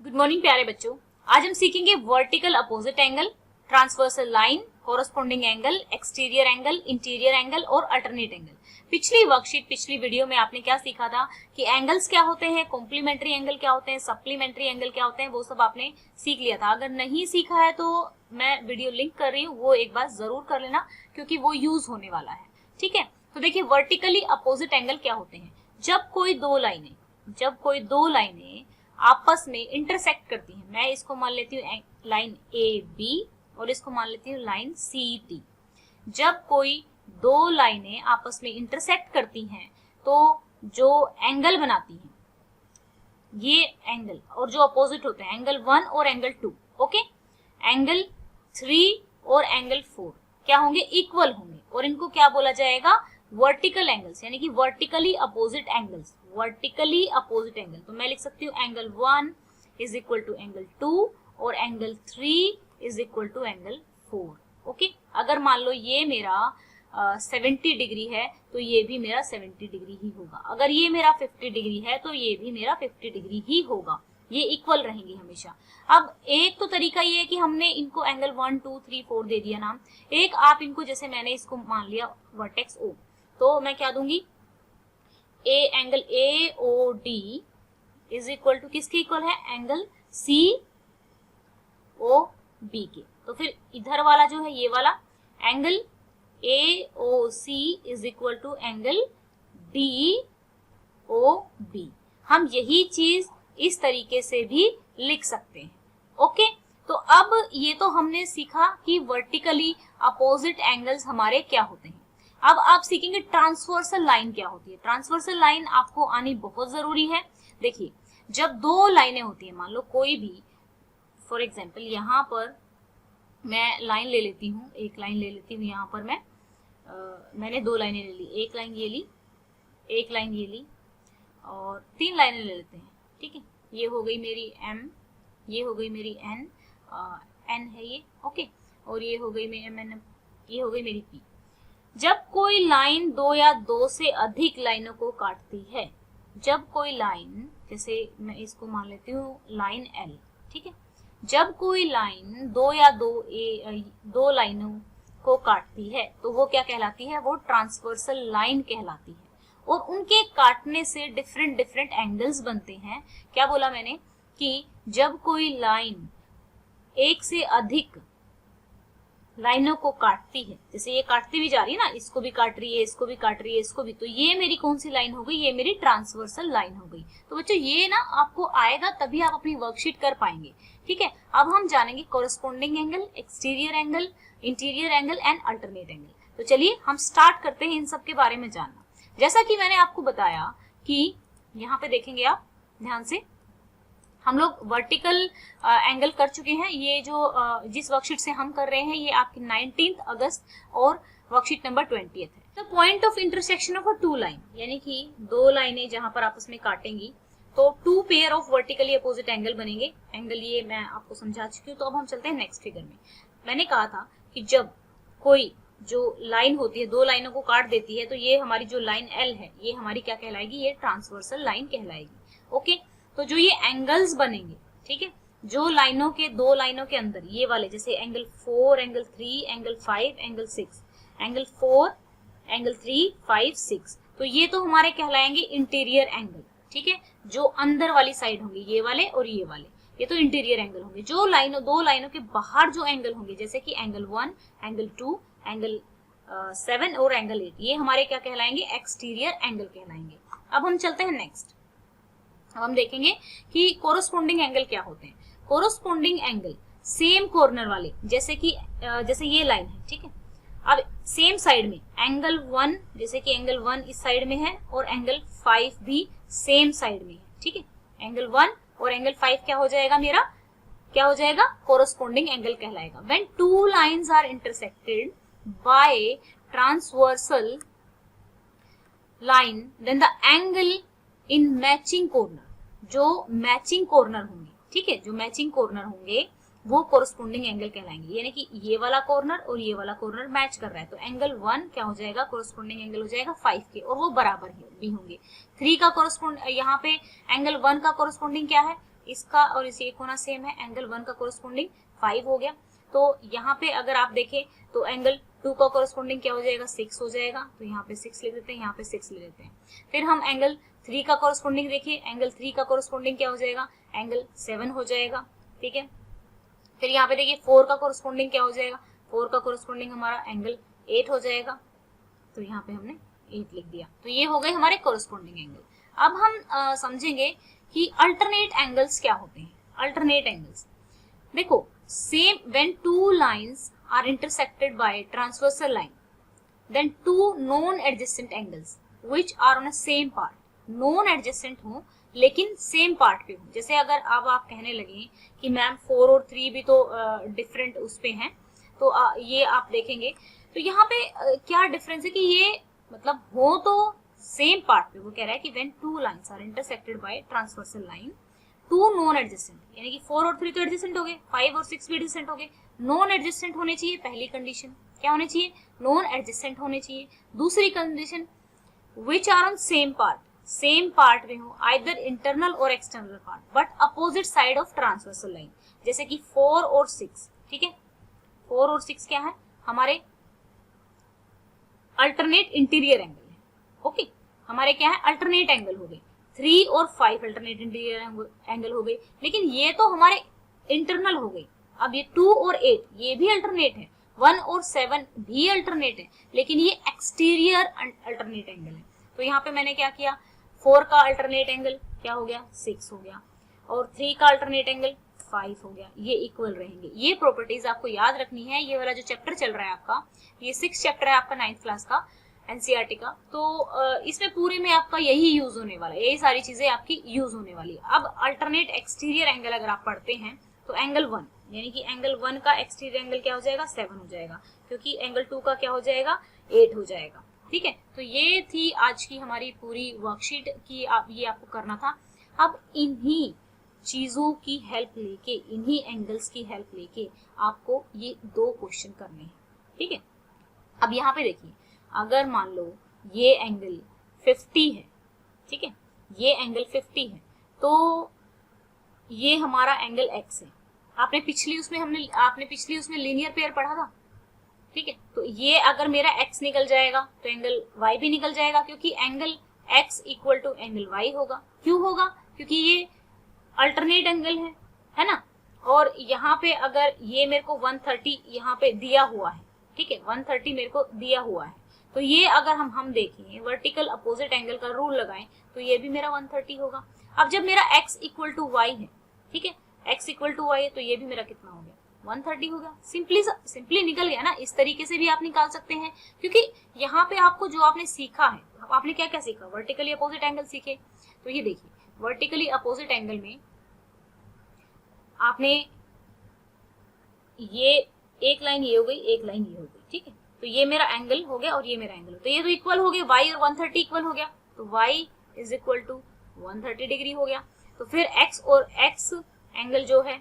Good morning प्यारे बच्चों। आज हम सीखेंगे vertical opposite angle, transversal line, corresponding angle, exterior angle, interior angle और अल्टरनेट एंगल। पिछली वीडियो में आपने क्या सीखा था कि एंगल्स क्या होते हैं, कॉम्प्लीमेंट्री एंगल क्या होते हैं, सप्लीमेंट्री एंगल क्या होते हैं, वो सब आपने सीख लिया था। अगर नहीं सीखा है तो मैं वीडियो लिंक कर रही हूँ, वो एक बार जरूर कर लेना क्योंकि वो यूज होने वाला है। ठीक है, तो देखिए वर्टिकली अपोजिट एंगल क्या होते हैं। जब कोई दो लाइनें आपस में इंटरसेक्ट करती हैं, मैं इसको मान लेती हूँ लाइन ए बी और इसको मान लेती हूँ लाइन सी डी। जब कोई दो लाइनें आपस में इंटरसेक्ट करती हैं तो जो एंगल बनाती हैं ये एंगल और जो अपोजिट होते हैं एंगल 1 और एंगल 2, ओके, एंगल 3 और एंगल 4 क्या होंगे, इक्वल होंगे और इनको क्या बोला जाएगा, वर्टिकल एंगल्स, यानी कि vertically opposite angles, vertically opposite angle. तो मैं लिख सकती हूँ angle 1 is equal to angle 2 और angle 3 is equal to angle 4, okay. अगर मान लो ये मेरा 70 डिग्री है तो ये भी मेरा 70 डिग्री ही होगा, अगर ये मेरा 50 डिग्री है तो ये भी मेरा 50 डिग्री ही होगा, ये इक्वल रहेंगे हमेशा। अब एक तो तरीका ये है कि हमने इनको एंगल 1 2 3 4 दे दिया नाम, एक आप इनको जैसे मैंने इसको मान लिया वर्टेक्स O, तो मैं क्या दूंगी, angle A O D is equal to किसके इक्वल है, एंगल सी ओ बी के। तो फिर इधर वाला जो है ये वाला angle A O C is equal to angle D O B. हम यही चीज इस तरीके से भी लिख सकते हैं, ओके। तो अब ये तो हमने सीखा कि वर्टिकली अपोजिट एंगल्स हमारे क्या होते हैं। अब आप सीखेंगे ट्रांसवर्सल लाइन क्या होती है। ट्रांसवर्सल लाइन आपको आनी बहुत जरूरी है। देखिए जब दो लाइनें होती है, मान लो कोई भी, फॉर एग्जांपल यहाँ पर मैं लाइन ले लेती हूँ, एक लाइन ले लेती हूँ यहाँ पर मैंने दो लाइनें ले ली, एक लाइन ये ली, एक लाइन ये ली और 3 लाइनें ले लेते हैं, ठीक है। ये हो गई मेरी M, ये हो गई मेरी N, N है ये, ओके, और ये हो गई मेरी M, ये हो गई मेरी P। जब कोई लाइन दो या दो से अधिक लाइनों को काटती है, जब कोई लाइन, जैसे मैं इसको मान लेती हूँ लाइन L, ठीक है, जब कोई लाइन दो या दो लाइनों को काटती है तो वो क्या कहलाती है, वो ट्रांसवर्सल लाइन कहलाती है। और उनके काटने से डिफरेंट डिफरेंट एंगल्स बनते हैं। क्या बोला मैंने कि जब कोई लाइन एक से अधिक लाइनों को काटती है, जैसे ये काटती भी जा रही है ना, इसको भी काट रही है, इसको भी काट रही है, इसको भी, तो ये मेरी कौन सी लाइन हो गई, ये मेरी ट्रांसवर्सल लाइन हो गई। तो बच्चों ये ना आपको आएगा तभी आप अपनी वर्कशीट कर पाएंगे, ठीक है। अब हम जानेंगे corresponding angle, exterior angle, interior angle and alternate angle. तो चलिए हम स्टार्ट करते हैं इन सब के बारे में जानना। जैसा कि मैंने आपको बताया कि यहाँ पे देखेंगे आप ध्यान से, हम लोग वर्टिकल एंगल कर चुके हैं। ये जो जिस वर्कशीट से हम कर रहे हैं ये आपकी 19 अगस्त और वर्कशीट नंबर 20 है। The point of intersection of a two line, यानी कि दो लाइनें जहां पर आपस में काटेंगी तो 2 pair of vertically opposite angle बनेंगे। एंगल ये मैं आपको समझा चुकी हूँ। तो अब हम चलते हैं नेक्स्ट फिगर में। मैंने कहा था कि जब कोई जो लाइन होती है दो लाइनों को काट देती है तो ये हमारी जो लाइन L है ये हमारी क्या कहलाएगी, ये ट्रांसवर्सल लाइन कहलाएगी, ओके। तो जो ये एंगल्स बनेंगे, ठीक है, जो लाइनों के दो लाइनों के अंदर ये वाले, जैसे angle 4, angle 3, angle 5, angle 6, angle 4, angle 3, 5, 6, तो ये तो हमारे कहलाएंगे इंटीरियर एंगल, ठीक है। जो अंदर वाली साइड होंगे ये वाले और ये वाले, ये तो इंटीरियर एंगल होंगे। जो दो लाइनों के बाहर जो एंगल होंगे, जैसे कि एंगल 1, एंगल 2, एंगल 7 और एंगल 8, ये हमारे क्या कहलाएंगे, एक्सटीरियर एंगल कहलाएंगे। अब हम चलते हैं नेक्स्ट। अब हम देखेंगे कि कोरस्पोंडिंग एंगल क्या होते हैं। कोरस्पोंडिंग एंगल सेम कॉर्नर वाले, जैसे कि जैसे ये लाइन है, ठीक है, अब सेम साइड में एंगल 1, जैसे कि एंगल 1 इस साइड में है और एंगल 5 भी सेम साइड में है, ठीक है। एंगल 1 और एंगल 5 क्या हो जाएगा मेरा, क्या हो जाएगा, कोरस्पोंडिंग एंगल कहलाएगा। When two lines are intersected by transversal line then the angle in matching corner, जो मैचिंग कॉर्नर होंगे, ठीक है, जो मैचिंग कॉर्नर होंगे वो कोरस्पोंडिंग एंगल कहलाएंगे। यानी कि ये वाला कॉर्नर और ये वाला कॉर्नर मैच कर रहा है तो एंगल 1 क्या हो जाएगा, कोरस्पोंडिंग एंगल हो जाएगा 5 के, और वो बराबर भी होंगे। 3 का कोरस्पोंड, यहाँ पे एंगल 1 का कोरस्पोंडिंग क्या है, इसका और इस एक कोना सेम है, एंगल 1 का कोरस्पोंडिंग 5 हो गया। तो यहाँ पे अगर आप देखें तो एंगल 2 का कोरस्पोंडिंग क्या हो जाएगा, 6 हो जाएगा। तो यहाँ पे 6 लिख देते हैं, यहाँ पे 6 ले लेते हैं। फिर हम एंगल 3 का कोरस्पोंडिंग देखिए, एंगल 3 का कोरस्पोंडिंग क्या हो जाएगा, एंगल 7 हो जाएगा, ठीक है। फिर यहाँ पे देखिए 4 का कोरस्पोंडिंग क्या हो जाएगा, 4 का कोरस्पोंडिंग हमारा एंगल 8 हो जाएगा। तो यहाँ पे हमने 8 लिख दिया। तो ये हो गए हमारे कोरस्पोंडिंग एंगल। अब हम समझेंगे कि अल्टरनेट एंगल्स क्या होते हैं। अल्टरनेट एंगल्स देखो, same when two lines are intersected by transversal line, then two non adjacent angles which are on a same part, non adjacent हो लेकिन सेम पार्ट पे हो। जैसे अगर अब आप कहने लगे कि मैम 4 और 3 भी तो डिफरेंट उस पे हैं, तो ये आप देखेंगे तो यहाँ पे क्या डिफरेंस है कि ये मतलब हो तो सेम पार्ट पे। वो कह रहा है कि when two lines are intersected by transversal line, two non adjacent, यानी कि 4 और 3 तो एडजेसेंट हो गए, 5 और 6 भी एडजेसेंट हो गए। नॉन एडजेसेंट होने चाहिए पहली कंडीशन, क्या होने चाहिए, नॉन एडजेसेंट होने चाहिए। दूसरी condition which are on same part, same part में हो, आइदर इंटरनल और external part but opposite side of transversal line. जैसे कि 4 और 6, ठीक है, 4 और 6 क्या है, हमारे अल्टरनेट इंटीरियर एंगल है। ओके, हमारे क्या है, अल्टरनेट एंगल हो गए। 3 और 5 अल्टरनेट इंटीरियर एंगल हो गए, लेकिन ये तो हमारे इंटरनल हो गई। अब ये 2 और 8 ये भी अल्टरनेट है, 1 और 7 भी अल्टरनेट है, लेकिन ये एक्सटीरियर अल्टरनेट एंगल है। तो यहाँ पे मैंने क्या किया, 4 का अल्टरनेट एंगल क्या हो गया, 6 हो गया, और 3 का अल्टरनेट एंगल 5 हो गया। ये इक्वल रहेंगे। ये प्रॉपर्टीज आपको याद रखनी है। ये वाला जो चैप्टर चल रहा है आपका, ये 6 चैप्टर है आपका 9th क्लास का एनसीईआरटी का, तो इसमें पूरे में आपका यही यूज होने वाला है, यही सारी चीजें आपकी यूज होने वाली है। अब अल्टरनेट एक्सटीरियर एंगल अगर आप पढ़ते हैं तो एंगल 1 यानी कि एंगल 1 का एक्सटीरियर एंगल क्या हो जाएगा, 7 हो जाएगा, क्योंकि एंगल 2 का क्या हो जाएगा, 8 हो जाएगा। ठीक है, तो ये थी आज की हमारी पूरी वर्कशीट की, ये आपको करना था। अब इन्हीं चीजों की हेल्प लेके, इन्हीं एंगल्स की हेल्प लेके आपको ये 2 क्वेश्चन करने हैं। ठीक है, अब यहाँ पे देखिए, अगर मान लो ये एंगल 50 है, ठीक है, ये एंगल 50 है, तो ये हमारा एंगल x है। आपने पिछली उसमें लीनियर पेयर पढ़ा था, ठीक है। तो ये अगर मेरा x निकल जाएगा तो एंगल y भी निकल जाएगा, क्योंकि angle x equal to angle y होगा। क्यों होगा, क्योंकि ये अल्टरनेट एंगल है ना। और यहाँ पे अगर ये मेरे को 130 यहाँ पे दिया हुआ है, ठीक है, 130 मेरे को दिया हुआ है, तो ये अगर हम देखें वर्टिकल अपोजिट एंगल का रूल लगाएं तो ये भी मेरा 130 होगा। अब जब मेरा x इक्वल टू y है, ठीक है, x इक्वल टू y है, तो ये भी मेरा कितना हो गया, 130 होगा। सिंपली निकल गया ना। इस तरीके से भी आप निकाल सकते हैं, क्योंकि यहाँ पे आपको जो आपने सीखा है, आपने क्या क्या सीखा, वर्टिकली अपोजिट एंगल सीखे। तो ये देखिए, वर्टिकली अपोजिट एंगल में आपने ये एक लाइन ये हो गई, एक लाइन ये हो गई, ठीक है, तो ये मेरा एंगल हो गया और ये मेरा एंगल हो, तो ये तो इक्वल हो गए, y और 130 इक्वल हो गया, तो y is equal to 130 degree हो गया। तो फिर x और x एंगल जो है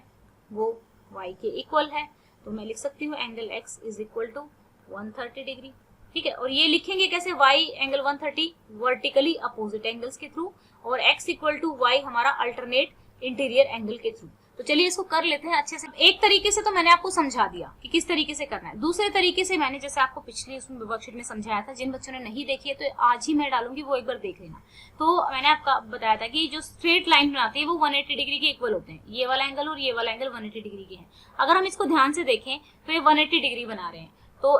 वो y के इक्वल है, तो मैं लिख सकती हूँ angle x is equal to 130 degree. ठीक है, और ये लिखेंगे कैसे, y angle 130 vertically opposite angles के थ्रू, और x इक्वल टू y हमारा अल्टरनेट इंटीरियर एंगल के थ्रू। तो चलिए इसको कर लेते हैं अच्छे से। एक तरीके से तो मैंने आपको समझा दिया कि किस तरीके से करना है। दूसरे तरीके से मैंने जैसे आपको पिछली उसमें वर्कशीट में समझाया था, जिन बच्चों ने नहीं देखी है तो आज ही मैं डालूंगी, वो एक बार देख लेना। तो मैंने आपको बताया था कि जो स्ट्रेट लाइन बनाती है वो 180 डिग्री के इक्वल होते हैं। ये वाला एंगल और ये वाला एंगल 180 डिग्री के हैं। अगर हम इसको ध्यान से देखें तो ये 180 डिग्री बना रहे हैं, तो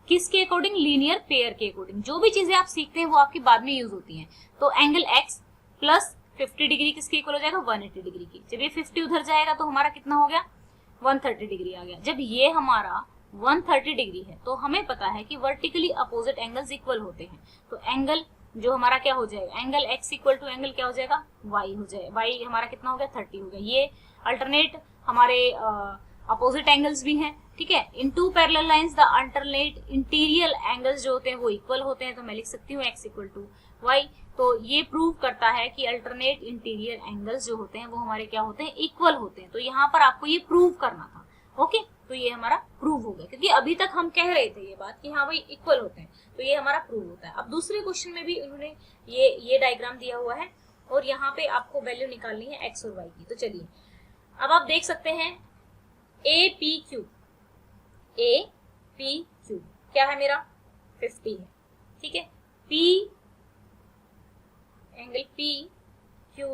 किसके अकॉर्डिंग, लीनियर पेयर के अकॉर्डिंग। जो भी चीजें आप सीखते हैं वो आपकी बाद में यूज होती हैं। तो एंगल x प्लस 50 डिग्री किसके इक्वल हो जाएगा, 180 डिग्री की। जब ये 50 उधर जाएगा तो हमारा कितना हो गया, 130 डिग्री आ गया। जब ये हमारा 130 डिग्री है तो हमें पता है कि वर्टिकली अपोजिट एंगल्स इक्वल होते हैं। तो एंगल जो हमारा क्या हो जाएगा, angle x equal to angle क्या हो जाएगा, y हो जाएगा। y हमारा कितना हो गया, 30 हो गया। ये अल्टरनेट हमारे अपोजिट एंगल्स भी हैं, ठीक है। In two parallel lines the alternate interior angles जो होते हैं वो इक्वल होते हैं, तो मैं लिख सकती हूँ x इक्वल टू y। तो ये प्रूव करता है कि अल्टरनेट इंटीरियर एंगल्स जो होते हैं वो हमारे क्या होते हैं, इक्वल होते हैं। तो यहाँ पर आपको ये प्रूव करना था। ओके, तो ये हमारा प्रूव हो गया, क्योंकि अभी तक हम कह रहे थे ये बात कि हाँ भाई इक्वल होते हैं, तो ये हमारा प्रूव होता है। अब दूसरे क्वेश्चन में भी उन्होंने ये डायग्राम दिया हुआ है, और यहाँ पे आपको वैल्यू निकालनी है एक्स और वाई की। तो चलिए अब आप देख सकते हैं ए पी क्यू, ए पी क्यू क्या है मेरा 50 है, ठीक है। P angle P Q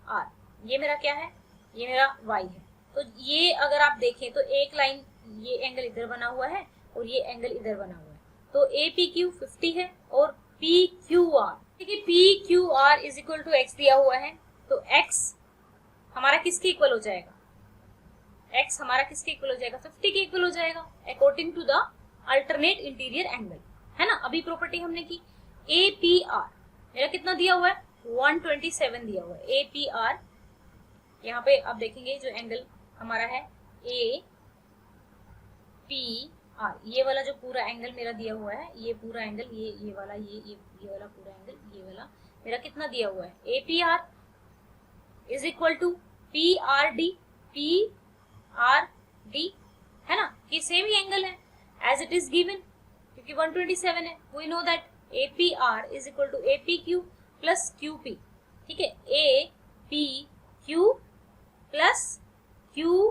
are ये मेरा क्या है, ये मेरा वाई है। तो ये अगर आप देखें तो एक लाइन ये एंगल इधर बना हुआ है और ये एंगल इधर बना हुआ है। तो ए पी क्यू 50 है और पी क्यू आर, ठीक है, P Q R is equal to x दिया हुआ है। तो एक्स हमारा किसके इक्वल हो जाएगा, एक्स हमारा किसके इक्वल हो जाएगा 50 के इक्वल हो जाएगा according to the alternate interior angle, है ना। अभी प्रॉपर्टी हमने की ए पी आर मेरा कितना दिया हुआ है 127 दिया हुआ है। ए पी आर यहाँ पे आप देखेंगे जो एंगल हमारा है ए पी आर, ये वाला जो पूरा एंगल मेरा दिया हुआ है, ये पूरा एंगल ये वाला ये वाला पूरा एंगल ये वाला मेरा कितना दिया हुआ है A P R is equal to P R D, P R D, है ना। ये सेम ही एंगल है एज इट इज गिवन क्योंकि 127 है। We know that A P R is equal to A P Q plus Q P, ठीक है, A P Q plus Q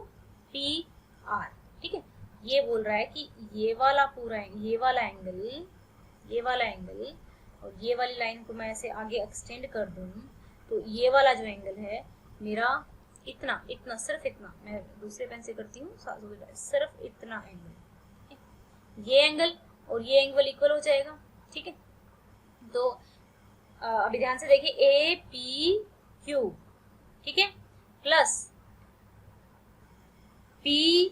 P R, ठीक है। ये बोल रहा है कि ये वाला पूरा ये वाला एंगल और ये वाली लाइन को मैं ऐसे आगे एक्सटेंड कर दूं तो ये वाला जो एंगल है मेरा इतना सिर्फ इतना, मैं दूसरे पेन से करती हूँ, सिर्फ इतना एंगल, ये एंगल और ये एंगल इक्वल हो जाएगा, ठीक है। तो अभी ध्यान से देखिए ए पी क्यू, ठीक है, प्लस पी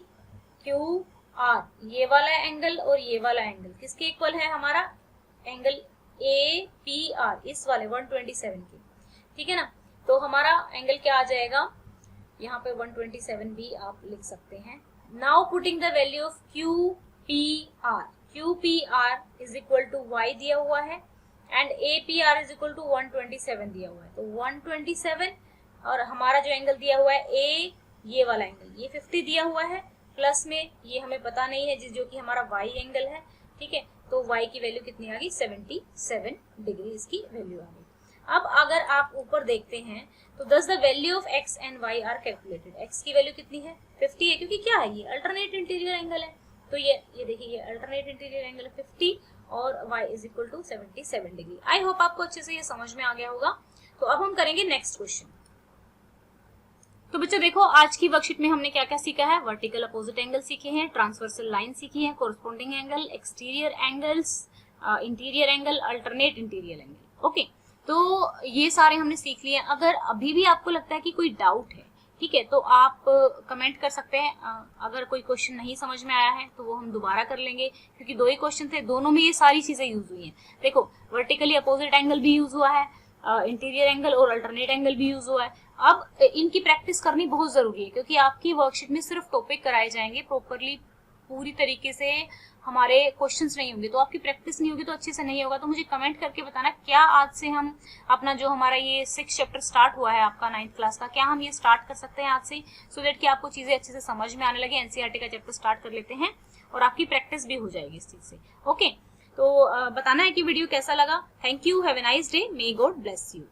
क्यू आर, ये वाला एंगल और ये वाला एंगल किसके इक्वल है हमारा एंगल ए पी आर, इस वाले 127 के, ठीक है ना। तो हमारा एंगल क्या आ जाएगा यहाँ पे 127 भी आप लिख सकते हैं। Now putting the value of Q P R is equal to y दिया हुआ है and A P R is equal to 127 दिया हुआ है। तो 127 और हमारा जो एंगल दिया हुआ है ए, ये वाला एंगल ये 50 दिया हुआ है, प्लस में ये हमें पता नहीं है जो कि हमारा वाई एंगल है, ठीक है। तो वाई की वैल्यू कितनी आ गई 77 डिग्री इसकी वैल्यू आ गई। अब अगर आप ऊपर देखते हैं तो thus the value of x and y are calculated. X की वैल्यू कितनी है 50 है क्योंकि क्या है ये अल्टरनेट इंटीरियर एंगल है। तो ये देखिए ये अल्टरनेट इंटीरियर एंगल 50 और y is equal to 77 degree. I hope आपको अच्छे से ये समझ में आ गया होगा। तो अब हम करेंगे नेक्स्ट क्वेश्चन। तो बच्चों देखो आज की वर्कशीट में हमने क्या क्या सीखा है, वर्टिकल अपोजिट एंगल सीखे हैं, ट्रांसवर्सल लाइन सीखी है, corresponding angle, exterior angles, interior angle, alternate interior angle. Okay, तो ये सारे हमने सीख लिए। अगर अभी भी आपको लगता है कि कोई डाउट है, ठीक है, तो आप कमेंट कर सकते हैं। अगर कोई क्वेश्चन नहीं समझ में आया है तो वो हम दोबारा कर लेंगे क्योंकि दो ही क्वेश्चन थे, दोनों में ये सारी चीजें यूज हुई हैं। देखो वर्टिकली अपोजिट एंगल भी यूज हुआ है, इंटीरियर एंगल और अल्टरनेट एंगल भी यूज हुआ है। अब इनकी प्रैक्टिस करनी बहुत जरूरी है क्योंकि आपकी वर्कशीट में सिर्फ टॉपिक कराए जाएंगे, प्रॉपरली पूरी तरीके से हमारे क्वेश्चंस नहीं होंगे, तो आपकी प्रैक्टिस नहीं होगी तो अच्छे से नहीं होगा। तो मुझे कमेंट करके बताना क्या आज से हम अपना जो हमारा ये 6 चैप्टर स्टार्ट हुआ है आपका 9th क्लास का, क्या हम ये स्टार्ट कर सकते हैं आज से, सो दैट कि आपको चीजें अच्छे से समझ में आने लगे। एनसीईआरटी का चैप्टर स्टार्ट कर लेते हैं और आपकी प्रैक्टिस भी हो जाएगी इस चीज से। ओके, तो बताना है कि वीडियो कैसा लगा। Thank you, have a nice day, may God bless you.